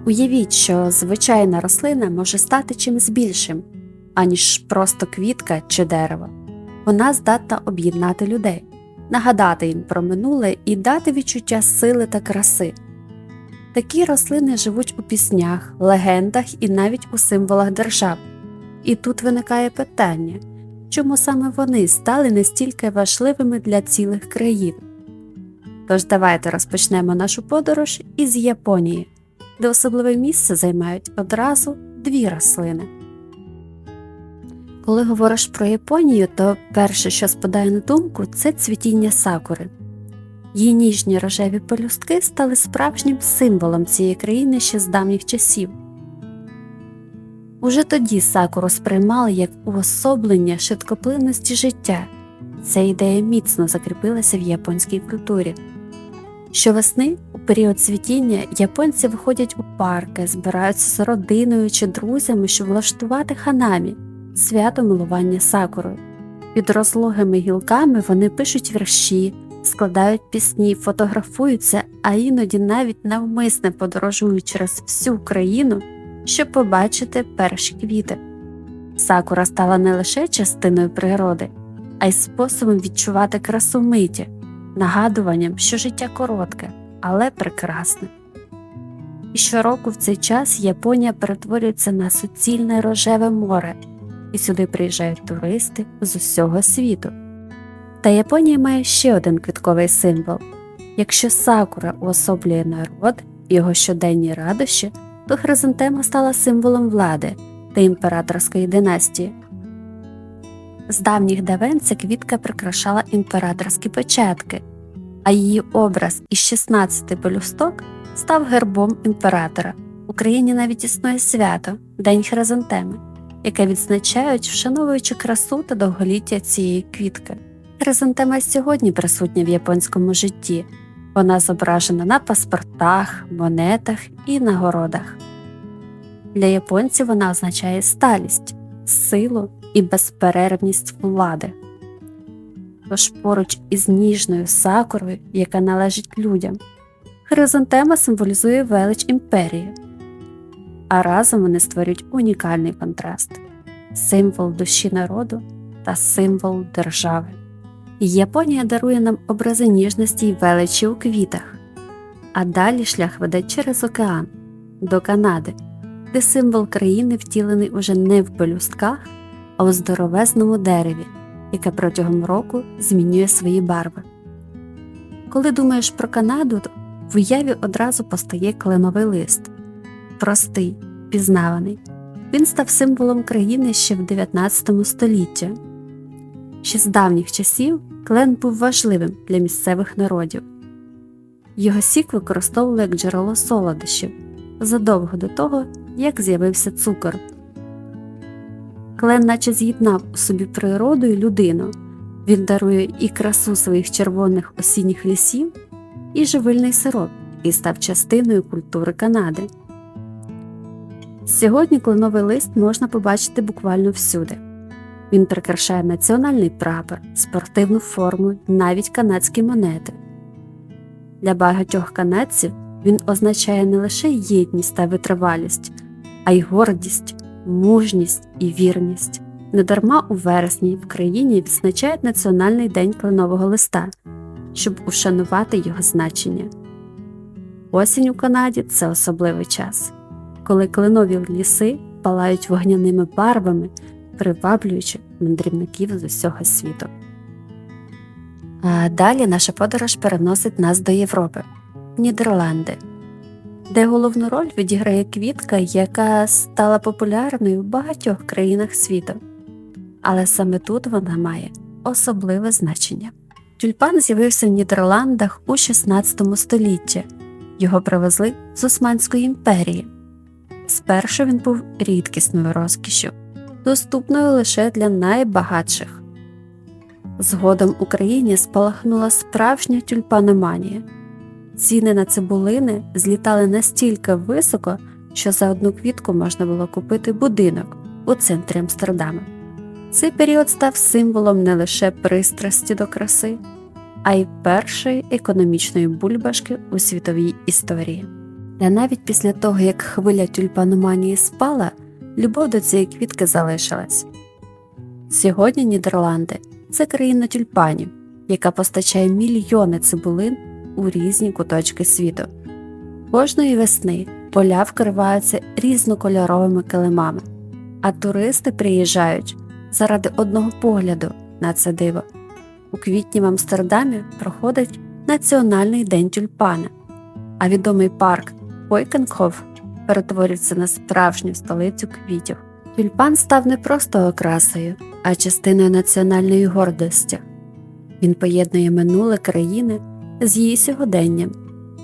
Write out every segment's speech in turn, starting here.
Уявіть, що звичайна рослина може стати чимось більшим, аніж просто квітка чи дерево. Вона здатна об'єднати людей, нагадати їм про минуле і дати відчуття сили та краси. Такі рослини живуть у піснях, легендах і навіть у символах держав. І тут виникає питання, чому саме вони стали настільки важливими для цілих країн? Тож давайте розпочнемо нашу подорож із Японії, де особливе місце займають одразу дві рослини. Коли говориш про Японію, то перше, що спадає на думку, це цвітіння сакури. Її ніжні рожеві пелюстки стали справжнім символом цієї країни ще з давніх часів. Уже тоді сакуру сприймали як уособлення швидкоплинності життя. Ця ідея міцно закріпилася в японській культурі. Щовесни, у період цвітіння, японці виходять у парки, збираються з родиною чи друзями, щоб влаштувати ханамі – свято милування сакурою. Під розлогими гілками вони пишуть вірші, складають пісні, фотографуються, а іноді навіть навмисне подорожують через всю країну, щоб побачити перші квіти. Сакура стала не лише частиною природи, а й способом відчувати красу миті, нагадуванням, що життя коротке, але прекрасне. І щороку в цей час Японія перетворюється на суцільне рожеве море, і сюди приїжджають туристи з усього світу. Та Японія має ще один квітковий символ. Якщо сакура уособлює народ і його щоденні радощі, то хризантема стала символом влади та імператорської династії. З давніх давен ця квітка прикрашала імператорські печатки, а її образ із 16 пелюсток став гербом імператора. В Україні навіть існує свято – День хризантеми, яке відзначають, вшановуючи красу та довголіття цієї квітки. Хризантема сьогодні присутня в японському житті. Вона зображена на паспортах, монетах і нагородах. Для японців вона означає сталість, силу і безперервність влади. Тож поруч із ніжною сакурою, яка належить людям, хризантема символізує велич імперії, а разом вони створюють унікальний контраст – символ душі народу та символ держави. Японія дарує нам образи ніжності й величі у квітах, а далі шлях веде через океан, до Канади, де символ країни втілений уже не в пелюстках, а у здоровезному дереві, яке протягом року змінює свої барви. Коли думаєш про Канаду, в уяві одразу постає кленовий лист. Простий, пізнаваний. Він став символом країни ще в 19 столітті. Ще з давніх часів клен був важливим для місцевих народів. Його сік використовували як джерело солодощів, задовго до того, як з'явився цукор. Клен наче з'єднав у собі природу і людину. Він дарує і красу своїх червоних осінніх лісів, і живильний сироп, який став частиною культури Канади. Сьогодні кленовий лист можна побачити буквально всюди. Він прикрашає національний прапор, спортивну форму, навіть канадські монети. Для багатьох канадців він означає не лише єдність та витривалість, а й гордість, мужність і вірність. Недарма у вересні в країні відзначають Національний день кленового листа, щоб ушанувати його значення. Осінь у Канаді – це особливий час, коли кленові ліси палають вогняними барвами, приваблюючи мандрівників з усього світу. А далі наша подорож переносить нас до Європи – Нідерланди, де головну роль відіграє квітка, яка стала популярною в багатьох країнах світу. Але саме тут вона має особливе значення. Тюльпан з'явився в Нідерландах у 16 столітті. Його привезли з Османської імперії. Спершу він був рідкісною розкішшю, доступною лише для найбагатших. Згодом в Україні спалахнула справжня тюльпаноманія. Ціни на цибулини злітали настільки високо, що за одну квітку можна було купити будинок у центрі Амстердама. Цей період став символом не лише пристрасті до краси, а й першої економічної бульбашки у світовій історії. Та навіть після того, як хвиля тюльпаноманії спала, любов до цієї квітки залишилась. Сьогодні Нідерланди – це країна тюльпанів, яка постачає мільйони цибулин у різні куточки світу. Кожної весни поля вкриваються різнокольоровими килимами, а туристи приїжджають заради одного погляду на це диво. У квітні в Амстердамі проходить Національний день тюльпана, а відомий парк Койкенхоф перетворюється на справжню столицю квітів. Тюльпан став не просто окрасою, а частиною національної гордості. Він поєднує минуле країни з її сьогоденням,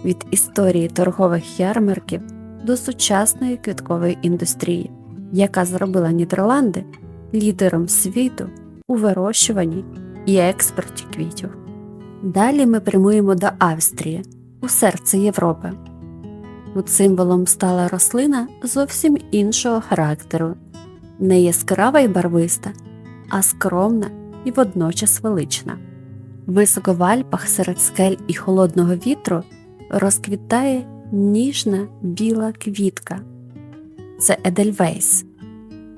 від історії торгових ярмарків до сучасної квіткової індустрії, яка зробила Нідерланди лідером світу у вирощуванні і експорті квітів. Далі ми прямуємо до Австрії, у серце Європи. Тут символом стала рослина зовсім іншого характеру, не яскрава і барвиста, а скромна і водночас велична. Високо в Альпах серед скель і холодного вітру розквітає ніжна біла квітка. Це Едельвейс,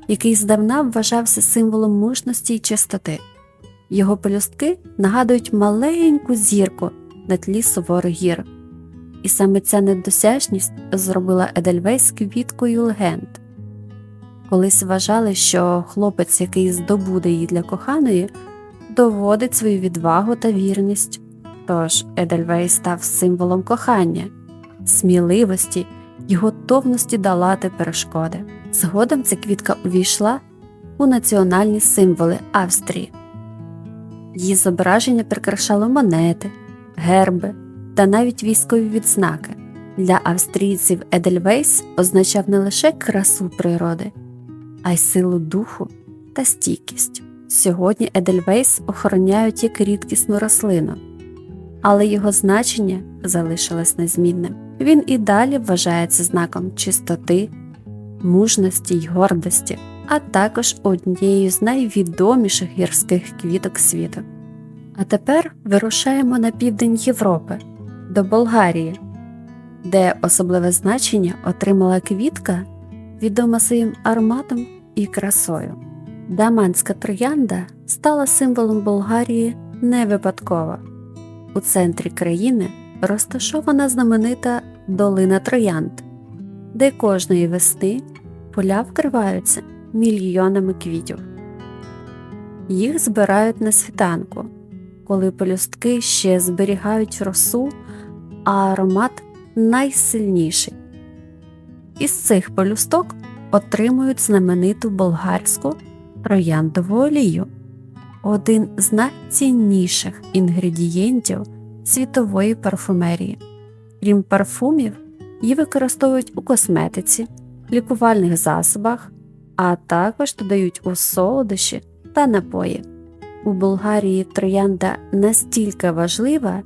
який здавна вважався символом мужності й чистоти. Його пелюстки нагадують маленьку зірку на тлі суворих гір. І саме ця недосяжність зробила Едельвейс квіткою легенд. Колись вважали, що хлопець, який здобуде її для коханої, доводить свою відвагу та вірність. Тож Едельвейс став символом кохання, сміливості й готовності долати перешкоди. Згодом ця квітка увійшла у національні символи Австрії. Її зображення прикрашало монети, герби та навіть військові відзнаки. Для австрійців Едельвейс означав не лише красу природи, а й силу духу та стійкість. Сьогодні Едельвейс охороняють як рідкісну рослину, але його значення залишилось незмінним. Він і далі вважається знаком чистоти, мужності й гордості, а також однією з найвідоміших гірських квіток світу. А тепер вирушаємо на південь Європи, до Болгарії, де особливе значення отримала квітка, відома своїм ароматом і красою. Даманська троянда стала символом Болгарії не випадково. У центрі країни розташована знаменита долина троянд, де кожної весни поля вкриваються мільйонами квітів. Їх збирають на світанку, коли пелюстки ще зберігають росу, а аромат найсильніший. Із цих пелюсток отримують знамениту болгарську трояндову олію – один з найцінніших інгредієнтів світової парфумерії. Крім парфумів, її використовують у косметиці, лікувальних засобах, а також додають у солодощі та напої. У Болгарії троянда настільки важлива,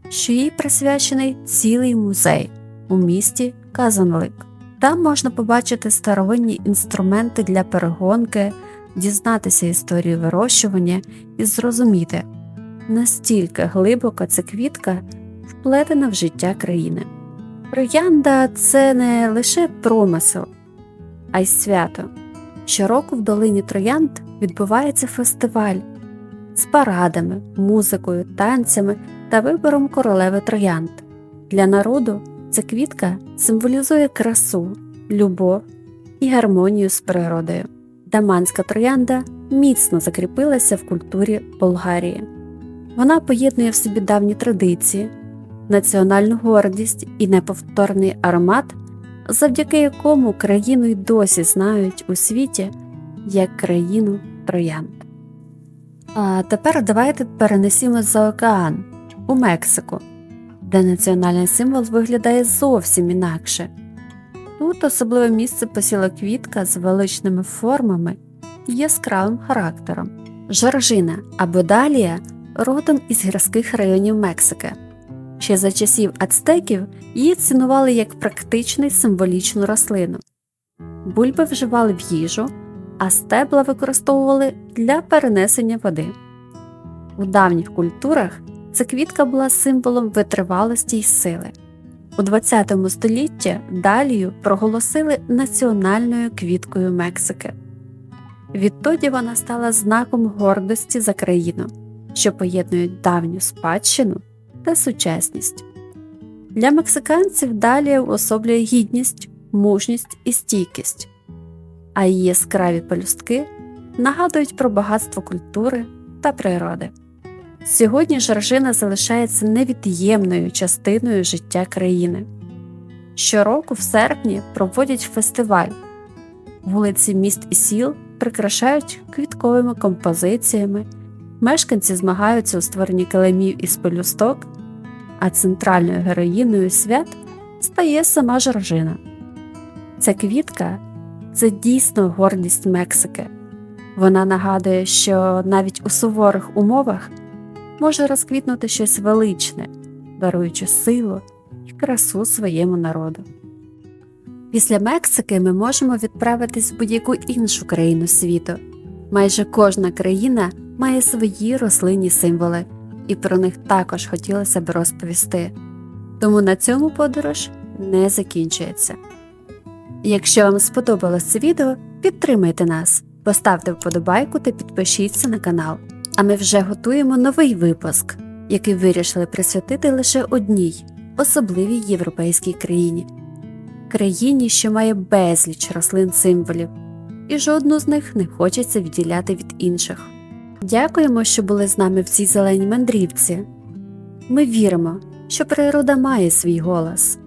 що їй присвячений цілий музей у місті Казанлик. Там можна побачити старовинні інструменти для перегонки, дізнатися історію вирощування і зрозуміти, настільки глибоко ця квітка вплетена в життя країни. Троянда – це не лише промисел, а й свято. Щороку в долині троянд відбувається фестиваль з парадами, музикою, танцями та вибором королеви троянд. Для народу ця квітка символізує красу, любов і гармонію з природою. Даманська троянда міцно закріпилася в культурі Болгарії. Вона поєднує в собі давні традиції, національну гордість і неповторний аромат, завдяки якому країну й досі знають у світі як країну троянд. А тепер давайте перенесімось за океан, у Мексику, де національний символ виглядає зовсім інакше. Тут особливе місце посіла квітка з величними формами і яскравим характером. Жоржина або далія родом із гірських районів Мексики. Ще за часів ацтеків її цінували як практичну й символічну рослину. Бульби вживали в їжу, а стебла використовували для перенесення води. У давніх культурах ця квітка була символом витривалості й сили. У ХХ столітті далію проголосили національною квіткою Мексики. Відтоді вона стала знаком гордості за країну, що поєднує давню спадщину та сучасність. Для мексиканців далія уособлює гідність, мужність і стійкість, а її яскраві пелюстки нагадують про багатство культури та природи. Сьогодні ж ржина залишається невід'ємною частиною життя країни. Щороку в серпні проводять фестиваль. Вулиці міст і сіл прикрашають квітковими композиціями, мешканці змагаються у створенні килимів із пелюсток, а центральною героїною свят стає сама ж ржина. Ця квітка – це дійсно гордість Мексики. Вона нагадує, що навіть у суворих умовах може розквітнути щось величне, даруючи силу і красу своєму народу. Після Мексики ми можемо відправитись в будь-яку іншу країну світу. Майже кожна країна має свої рослинні символи, і про них також хотілося б розповісти. Тому на цьому подорож не закінчується. Якщо вам сподобалось це відео, підтримайте нас, поставте вподобайку та підпишіться на канал. А ми вже готуємо новий випуск, який вирішили присвятити лише одній, особливій європейській країні. Країні, що має безліч рослин-символів, і жодну з них не хочеться відділяти від інших. Дякуємо, що були з нами в цій зеленій мандрівці. Ми віримо, що природа має свій голос,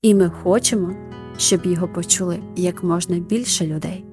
і ми хочемо, щоб його почули як можна більше людей.